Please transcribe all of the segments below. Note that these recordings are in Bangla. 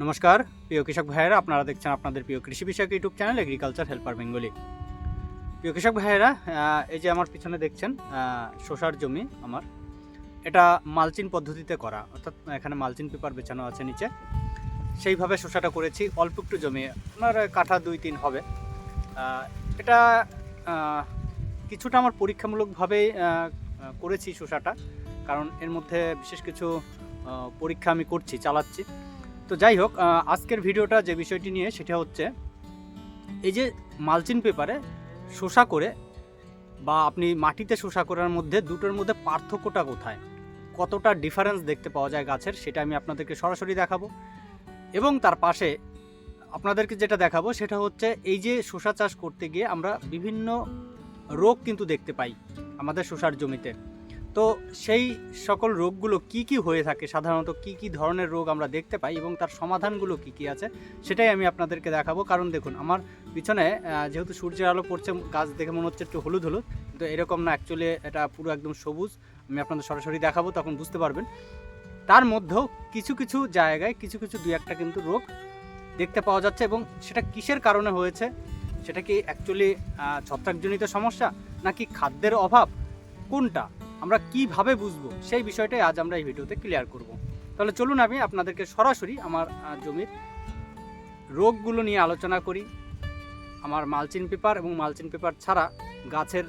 নমস্কার প্রিয় কৃষক ভাইয়েরা, আপনারা দেখছেন আপনাদের প্রিয় কৃষি বিষয়ক YouTube channel agriculture helper Bengali. প্রিয় কৃষক ভাইয়েরা, এই যে আমার পিছনে দেখছেন শসার জমি আমার, এটা মালচিং পদ্ধতিতে করা, অর্থাৎ এখানে মালচিং পেপার বেছানো আছে নিচে। সেইভাবে শসাটা করেছি। অল্প একটু জমি, আপনার কাঠা 2-3 হবে। এটা কিছুটা আমার পরীক্ষামূলকভাবেই করেছি শসাটা, কারণ এর মধ্যে বিশেষ কিছু পরীক্ষা আমি চালাচ্ছি। তো যাই হোক, আজকের ভিডিওটা যে বিষয়টি নিয়ে সেটা হচ্ছে এই যে মালচিং পেপারে শসা করে বা আপনি মাটিতে শসা করার মধ্যে দুটোর মধ্যে পার্থক্যটা কোথায়, কতটা ডিফারেন্স দেখতে পাওয়া যায় গাছের, সেটা আমি আপনাদেরকে সরাসরি দেখাবো। এবং তার পাশে আপনাদেরকে যেটা দেখাবো সেটা হচ্ছে এই যে শসা চাষ করতে গিয়ে আমরা বিভিন্ন রোগ কিন্তু দেখতে পাই আমাদের শসার জমিতে। তো সেই সকল রোগগুলো কি কি হয়ে থাকে, সাধারণত কি কি ধরনের রোগ আমরা দেখতে পাই এবং তার সমাধানগুলো কি কি আছে, সেটাই আমি আপনাদেরকে দেখাবো। কারণ দেখুন, আমার পিছনে যেহেতু সূর্যের আলো পড়ছে, গাছ দেখে মনে হচ্ছে একটু হলুদ হলুদ, কিন্তু এরকম না, অ্যাকচুয়ালি এটা পুরো একদম সবুজ। আমি আপনাদের সরাসরি দেখাবো, তখন বুঝতে পারবেন। তার মধ্যেও কিছু কিছু জায়গায় কিছু কিছু দুই একটা কিন্তু রোগ দেখতে পাওয়া যাচ্ছে, এবং সেটা কিসের কারণে হয়েছে, সেটা কি অ্যাকচুয়ালি ছত্রাকজনিত সমস্যা নাকি খাদ্যের অভাব, কোনটা আমরা কিভাবে বুঝবো, সেই বিষয়টাই আজ আমরা এই ভিডিওতে ক্লিয়ার করব। তাহলে চলুন আমি আপনাদেরকে সরাসরি আমার জমির রোগগুলো নিয়ে আলোচনা করি। আমার মালচিং পেপার এবং মালচিং পেপার ছাড়া গাছের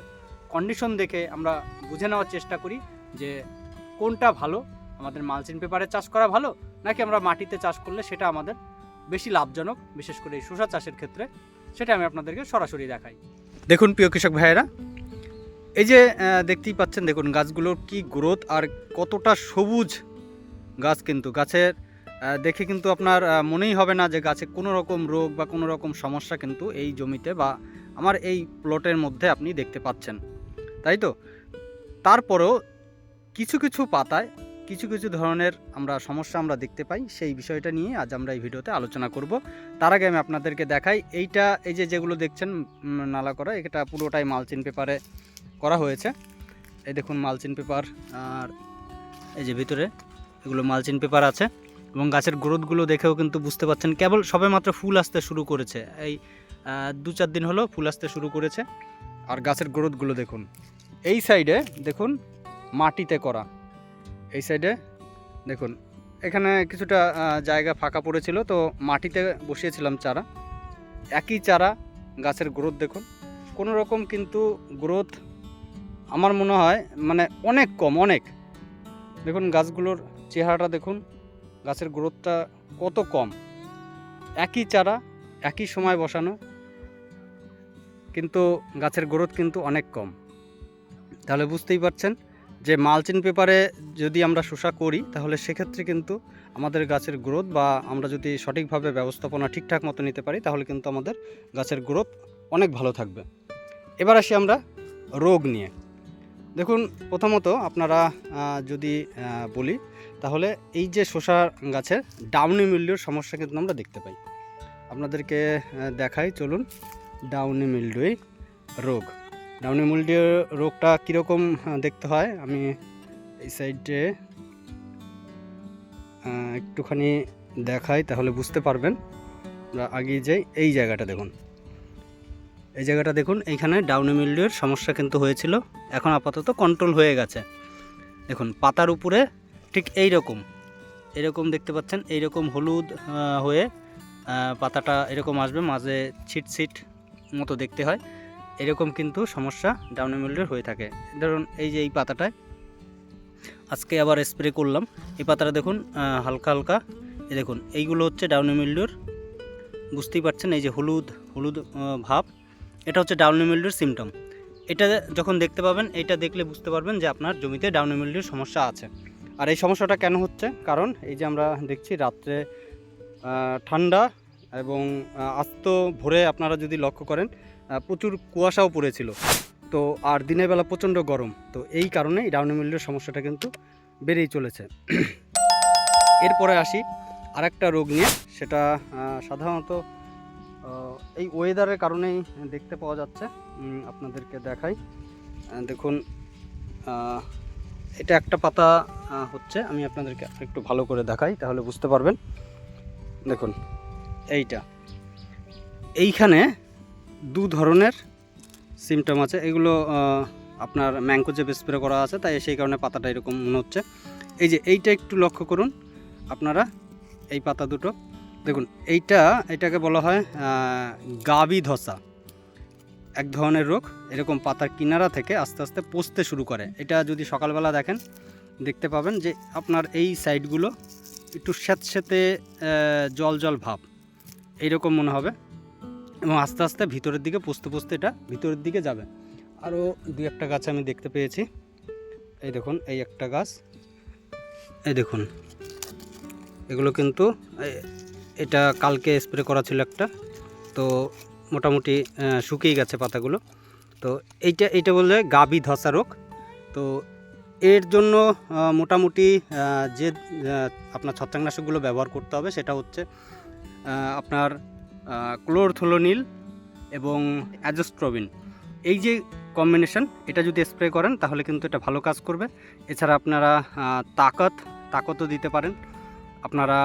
কন্ডিশন দেখে আমরা বুঝে নেওয়ার চেষ্টা করি যে কোনটা ভালো, আমাদের মালচিং পেপারে চাষ করা ভালো নাকি আমরা মাটিতে চাষ করলে সেটা আমাদের বেশি লাভজনক, বিশেষ করে এই শসা চাষের ক্ষেত্রে। সেটা আমি আপনাদেরকে সরাসরি দেখাই। দেখুন প্রিয় কৃষক ভাইয়েরা, এই যে দেখতেই পাচ্ছেন, দেখুন গাছগুলোর কি গ্রোথ আর কতটা সবুজ গাছ। কিন্তু গাছের দেখে কিন্তু আপনার মনেই হবে না যে গাছে কোনো রকম রোগ বা কোনো রকম সমস্যা কিন্তু এই জমিতে বা আমার এই প্লটের মধ্যে আপনি দেখতে পাচ্ছেন, তাই তো? তারপরেও কিছু কিছু পাতায় কিছু কিছু ধরনের সমস্যা আমরা দেখতে পাই, সেই বিষয়টা নিয়ে আজ আমরা এই ভিডিওতে আলোচনা করব। তার আগে আমি আপনাদেরকে দেখাই, এই যেগুলো দেখছেন নালা করা, এটা পুরোটাই মালচিং পেপারে করা হয়েছে। এই দেখুন মালচিং পেপার, আর এই যে ভিতরে এগুলো মালচিং পেপার আছে। এবং গাছের গ্রোথগুলো দেখেও কিন্তু বুঝতে পাচ্ছেন, কেবল সবেমাত্র ফুল আসতে শুরু করেছে, এই 2-4 দিন হলো ফুল আসতে শুরু করেছে। আর গাছের গ্রোথগুলো দেখুন, এই সাইডে দেখুন মাটিতে করা, এই সাইডে দেখুন এখানে কিছুটা জায়গা ফাঁকা পড়েছিল, তো মাটিতে বসিয়েছিলাম চারা, একই চারা, গাছের গ্রোথ দেখুন কোনো রকম কিন্তু গ্রোথ আমার মনে হয় অনেক কম, অনেক। দেখুন গাছগুলোর চেহারাটা দেখুন, গাছের গ্রোথটা কত কম, একই চারা একই সময় বসানো, কিন্তু গাছের গ্রোথ কিন্তু অনেক কম। তাহলে বুঝতেই পারছেন যে মালচিং পেপারে যদি আমরা শসা করি, তাহলে সেক্ষেত্রে কিন্তু আমাদের গাছের গ্রোথ, বা আমরা যদি সঠিকভাবে ব্যবস্থাপনা ঠিকঠাক মতো নিতে পারি, তাহলে কিন্তু আমাদের গাছের গ্রোথ অনেক ভালো থাকবে। এবার আসি আমরা রোগ নিয়ে। দেখুন প্রথমত আপনারা যদি বলি, তাহলে এই যে শসা গাছের ডাউনি মিল্ডিউর সমস্যা কিন্তু আমরা দেখতে পাই। আপনাদেরকে দেখাই, চলুন। ডাউনি মিল্ডিউ রোগ, ডাউনি মিল্ডিউ রোগটা কীরকম দেখতে হয়, আমি এই সাইডে একটুখানি দেখাই, তাহলে বুঝতে পারবেন। আমরা আগিয়ে যাই, এই জায়গাটা দেখুন, এই জায়গাটা দেখুন, এইখানে ডাউনি মিল্ডিউর সমস্যা কিন্তু হয়েছিল, এখন আপাতত কন্ট্রোল হয়ে গেছে। দেখুন পাতার উপরে ঠিক এইরকম দেখতে পাচ্ছেন, এইরকম হলুদ হয়ে পাতাটা এরকম আসবে, মাঝে ছিট মতো দেখতে হয়, এরকম কিন্তু সমস্যা ডাউনি মিল্ডিউর হয়ে থাকে। ধরুন এই যে এই পাতাটায় আজকে আবার স্প্রে করলাম, এই পাতাটা দেখুন হালকা হালকা, এই দেখুন এইগুলো হচ্ছে ডাউনি মিল্ডিউর, বুঝতেই পারছেন, এই যে হলুদ হলুদ ভাব, এটা হচ্ছে ডাউনি মিল্ডিউর সিমটম। এটা যখন দেখতে পাবেন, এটা দেখলে বুঝতে পারবেন যে আপনার জমিতে ডাউনি মিল্ডিউর সমস্যা আছে। আর এই সমস্যাটা কেন হচ্ছে, কারণ এই যে আমরা দেখছি রাত্রে ঠান্ডা এবং আজ তো ভোরে আপনারা যদি লক্ষ্য করেন প্রচুর কুয়াশাও পড়েছিল, তো আর দিনের বেলা প্রচণ্ড গরম, তো এই কারণে ডাউনি মিল্ডিউর সমস্যাটা কিন্তু বেড়েই চলেছে। এরপরে আসি আরেকটা রোগ নিয়ে, সেটা সাধারণত এই ওয়েদারের কারণেই দেখতে পাওয়া যাচ্ছে। আপনাদেরকে দেখাই, দেখুন এটা একটা পাতা হচ্ছে, আমি আপনাদেরকে একটু ভালো করে দেখাই, তাহলে বুঝতে পারবেন। দেখুন এইখানে দু ধরনের সিমটম আছে। এগুলো আপনার ম্যাঙ্কোজেব স্প্রে করা আছে, তাই সেই কারণে পাতাটা এরকম মনে হচ্ছে। এই যে এইটা একটু লক্ষ্য করুন আপনারা, এই পাতা দুটো দেখুন, এটাকে বলা হয় গাবি ধসা, এক ধরনের রোগ। এরকম পাতার কিনারা থেকে আস্তে আস্তে পচতে শুরু করে। এটা যদি সকালবেলা দেখেন দেখতে পাবেন যে আপনার এই সাইডগুলো একটু স্যাঁতস্যাঁতে জল জল ভাব এইরকম মনে হবে, এবং আস্তে আস্তে ভিতরের দিকে পচতে এটা ভিতরের দিকে যাবে। আরও দুই একটা গাছ আমি দেখতে পেয়েছি, এই দেখুন এই একটা গাছ, এই দেখুন এগুলো কিন্তু এটা কালকে স্প্রে করা ছিল একটা, তো মোটামুটি শুকিয়ে গেছে পাতাগুলো। তো এইটা বললে গাবি ধসা রোগ। তো এর জন্য মোটামুটি যে আপনার ছত্রাকনাশকগুলো ব্যবহার করতে হবে সেটা হচ্ছে আপনার ক্লোরথোলোনিল এবং অ্যাজোস্ট্রোবিন, এই যে কম্বিনেশন, এটা যদি স্প্রে করেন তাহলে কিন্তু এটা ভালো কাজ করবে। এছাড়া আপনারা তাকতও দিতে পারেন, আপনারা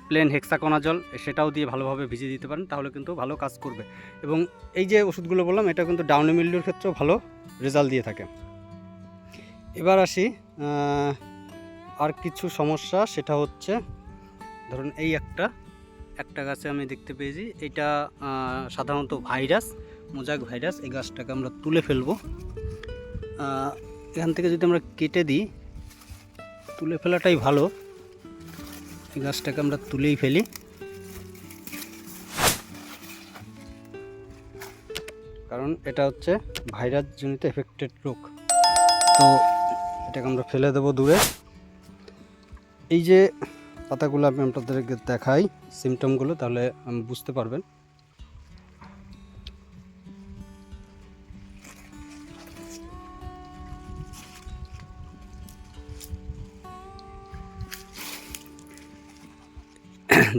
প্লেন হেক্সাকোনাজল সেটাও দিয়ে ভালোভাবে ভিজিয়ে দিতে পারেন, তাহলে কিন্তু ভালো কাজ করবে। এবং এই যে ওষুধগুলো বললাম এটা কিন্তু ডাউনি মিল্ডিউর ক্ষেত্রেও ভালো রেজাল্ট দিয়ে থাকে। এবার আসি আর কিছু সমস্যা, সেটা হচ্ছে ধরুন এই একটা গাছে আমি দেখতে পেয়েছি, এটা সাধারণত ভাইরাস, মোজাইক ভাইরাস। এই গাছটাকে আমরা তুলে ফেলবো, এখান থেকে যদি আমরা কেটে দিই, তুলে ফেলাটাই ভালো। এই গাছটাকে আমরা তুলেই ফেলি, কারণ এটা হচ্ছে ভাইরাস জনিত এফেক্টেড রোগ। তো এটাকে আমরা ফেলে দেবো দূরে। এই যে পাতাগুলো আমি আপনাদেরকে দেখাই সিমটমগুলো, তাহলে বুঝতে পারবেন।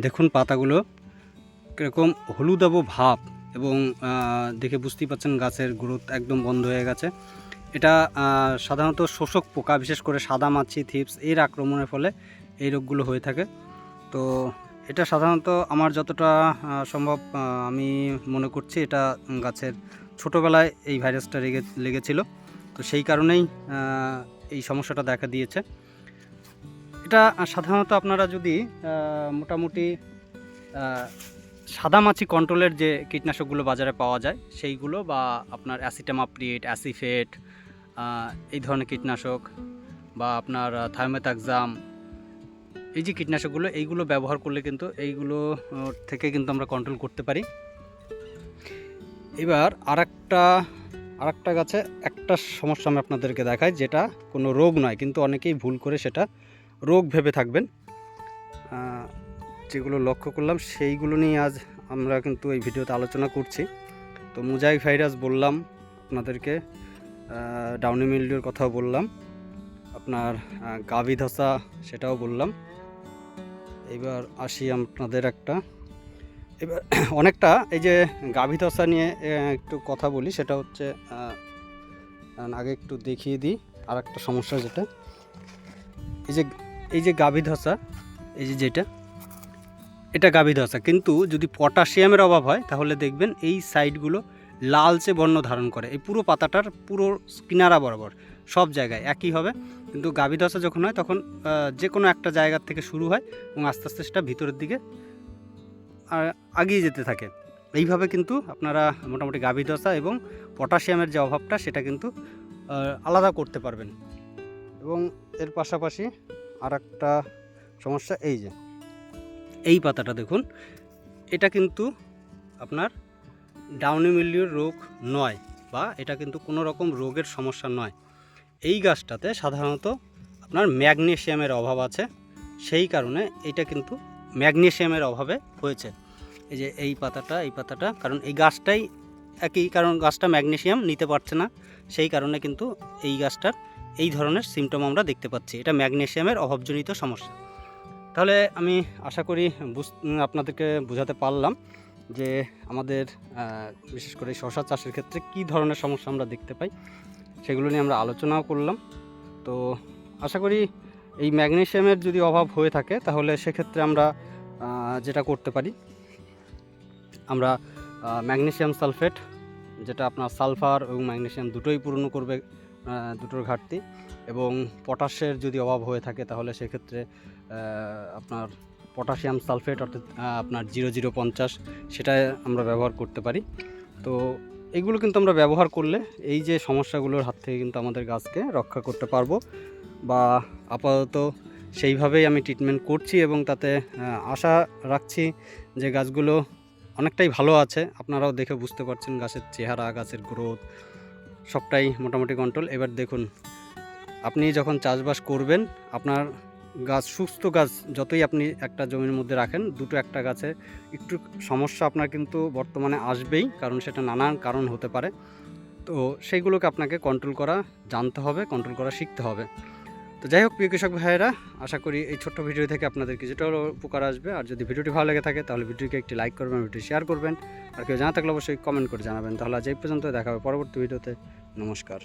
দেখুন পাতাগুলো কীরকম হলুদাভ ভাব, এবং দেখে বুঝতেই পারছেন গাছের গ্রোথ একদম বন্ধ হয়ে গেছে। এটা সাধারণত শোষক পোকা, বিশেষ করে সাদা মাছি, থিপস এর আক্রমণের ফলে এই রোগগুলো হয়ে থাকে। তো এটা সাধারণত আমার যতটা সম্ভব আমি মনে করছি এটা গাছের ছোটোবেলায় এই ভাইরাসটা লেগেছিল, তো সেই কারণেই এই সমস্যাটা দেখা দিয়েছে। এটা সাধারণত আপনারা যদি মোটামুটি সাদা মাছি কন্ট্রোলের যে কীটনাশকগুলো বাজারে পাওয়া যায় সেইগুলো, বা আপনার অ্যাসিটামাপ্রিড, অ্যাসিফেট, এই ধরনের কীটনাশক, বা আপনার থায়োমেথাক্সাম, এই যে কীটনাশকগুলো, এইগুলো ব্যবহার করলে কিন্তু এইগুলো থেকে কিন্তু আমরা কন্ট্রোল করতে পারি। এবার আরেকটা গাছে একটা সমস্যা আমি আপনাদেরকে দেখাই, যেটা কোনো রোগ নয়, কিন্তু অনেকেই ভুল করে সেটা রোগ ভেবে থাকবেন। যেগুলো লক্ষ্য করলাম সেইগুলো নিয়ে আজ আমরা কিন্তু এই ভিডিওতে আলোচনা করছি। তো মোজাইক ভাইরাস বললাম আপনাদেরকে, ডাউনি মিল্ডিউর কথাও বললাম, আপনার গাভি ধসা সেটাও বললাম। এবার আসি আপনাদের এবার অনেকটা এই যে গাভি ধসা নিয়ে একটু কথা বলি, সেটা হচ্ছে আগে একটু দেখিয়ে দিই আর একটা সমস্যা, যেটা এই যে গাভি ধসা, এই যে এটা গাভি ধসা, কিন্তু যদি পটাশিয়ামের অভাব হয় তাহলে দেখবেন এই সাইডগুলো লালচে বর্ণ ধারণ করে। এই পুরো পাতাটার পুরো কিনারা বরাবর সব জায়গায় একই হবে, কিন্তু গাভি ধসা যখন হয় তখন যে কোনো একটা জায়গার থেকে শুরু হয় এবং আস্তে আস্তে সেটা ভিতরের দিকে আগিয়ে যেতে থাকে। এইভাবে কিন্তু আপনারা মোটামুটি গাভি ধসা এবং পটাশিয়ামের যে অভাবটা সেটা কিন্তু আলাদা করতে পারবেন। এবং এর পাশাপাশি আর একটা সমস্যা, এই পাতাটা দেখুন, এটা কিন্তু আপনার ডাউনি মিল্ডিউর রোগ নয়, বা এটা কিন্তু কোনো রকম রোগের সমস্যা নয়। এই গাছটাতে সাধারণত আপনার ম্যাগনেসিয়ামের অভাব আছে, সেই কারণে এটা কিন্তু ম্যাগনেসিয়ামের অভাবে হয়েছে। এই যে এই পাতাটা, কারণ এই গাছটাই একই কারণ, গাছটা ম্যাগনেসিয়াম নিতে পারছে না, সেই কারণে কিন্তু এই গাছটার এই ধরনের সিমটম আমরা দেখতে পাচ্ছি। এটা ম্যাগনেসিয়ামের অভাবজনিত সমস্যা। তাহলে আমি আশা করি আপনাদেরকে বোঝাতে পারলাম যে আমাদের বিশেষ করে শশা চাষের ক্ষেত্রে কী ধরনের সমস্যা আমরা দেখতে পাই, সেগুলো নিয়ে আমরা আলোচনাও করলাম। তো আশা করি এই ম্যাগনেসিয়ামের যদি অভাব হয়ে থাকে তাহলে সেক্ষেত্রে আমরা যেটা করতে পারি আমরা ম্যাগনেসিয়াম সালফেট, যেটা আপনার সালফার এবং ম্যাগনেসিয়াম দুটোই পূর্ণ করবে দুটোর ঘাটতি, এবং পটাশের যদি অভাব হয়ে থাকে তাহলে সেক্ষেত্রে আপনার পটাশিয়াম সালফেট অর্থাৎ আপনার 0050 সেটা আমরা ব্যবহার করতে পারি। তো এগুলো কিন্তু আমরা ব্যবহার করলে এই যে সমস্যাগুলোর হাত থেকে কিন্তু আমাদের গাছকে রক্ষা করতে পারবো, বা আপাতত সেইভাবেই আমি ট্রিটমেন্ট করছি এবং তাতে আশা রাখছি যে গাছগুলো অনেকটাই ভালো আছে। আপনারাও দেখে বুঝতে পারছেন গাছের চেহারা, গাছের গ্রোথ সবটাই মোটামুটি কন্ট্রোল। এবার দেখুন, আপনি যখন চাষবাস করবেন আপনার গাছ, সুস্থ গাছ যতই আপনি একটা জমির মধ্যে রাখেন, দুটো একটা গাছে একটু সমস্যা আপনার কিন্তু বর্তমানে আসবেই, কারণ সেটা নানান কারণ হতে পারে। তো সেইগুলোকে আপনাকে কন্ট্রোল করা জানতে হবে, কন্ট্রোল করা শিখতে হবে। তো যাই হোক প্রিয় কৃষক ভাইয়েরা, আশা করি এই ছোট্ট ভিডিও থেকে আপনাদের কিছুটা হলেও উপকার আসবে। আর যদি ভিডিওটি ভালো লেগে থাকে তাহলে ভিডিওকে একটি লাইক করবেন, ভিডিও শেয়ার করবেন, আর কেউ জানা থাকলে অবশ্যই কমেন্ট করে জানাবেন। তাহলে আজ এই পর্যন্ত, দেখা হবে পরবর্তী ভিডিওতে। নমস্কার।